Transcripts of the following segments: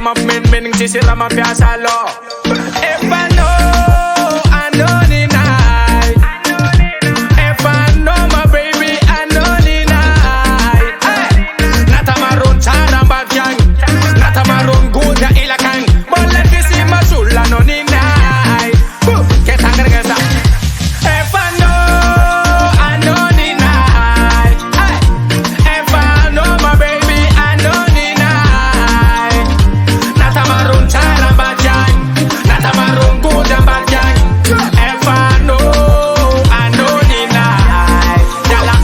ma min ci sila ma piasa lo. If I know, I know ni night. If I know my baby, I know ni night. Nata marun cara bagyang, nata marun guda ilakang. Bola kisi masula no ni night. Ketang ngesa. If I know ni night. If I know my baby, I know ni night. Nata marun cara bagyang, nata marun guda bagyang. If I know ni night. Yala,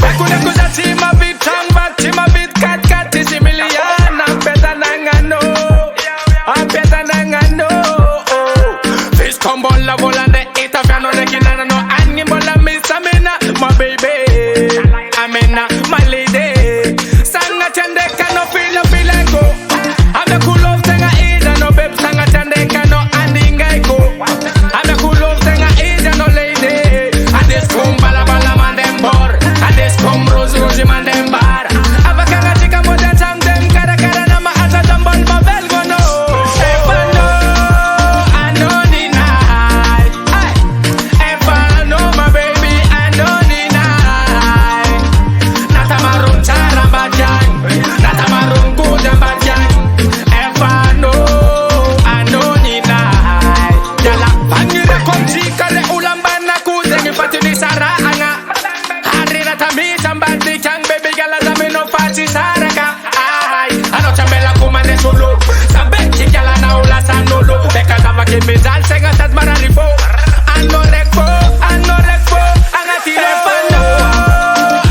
bekune kuza chima bitang bat chima bit kat kat similian. Ampeta nangano, ampeta nangano. Fish combo la volante ita fiano de kinana no angi bola misamina my baby. Amena my lady. Sanga chande kano feel go. I'm the cool love tenga ida no babe sanga chande kano andinga go. I'm the cool love tenga ida no lady. And this come bala bala man dem bor. And this come rose rose man dem bar. Abakanga chika mo dem sam dem kara kara na ma asa jambal ma bel go no. If I know ni night. If I know my baby, I know ni night. Nata marun cara bagyang, nata marun guda bagyang. If I know ni night. Yala, pangire komchi kare ulam bana kuzengi patini sara anga. Hari na tami chambandi chang baby gala zame no fachi saraka. Ay, ano chambela kumane solo. Sambe chikala na ula sanolo. Beka kama kimizal senga tat mararifo. Ano lekpo, anga tire pano.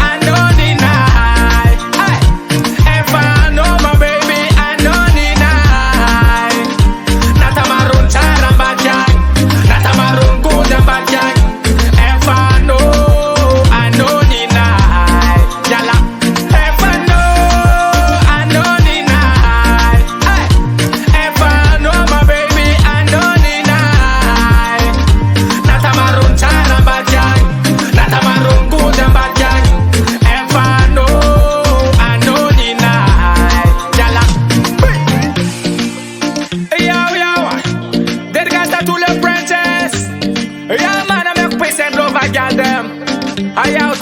I know ni night. If I know my baby, I know ni night. Nata marun cara bagyang, nata marun guda bagyang. If I know ni night. Yala, if I know ni night. If I know my baby, I know ni night. Nata marun cara bagyang, nata marun guda bagyang. If I know ni night. Yala. Yo, dedicated to the princess. Yeah, man, I make peace and love, I got them. I out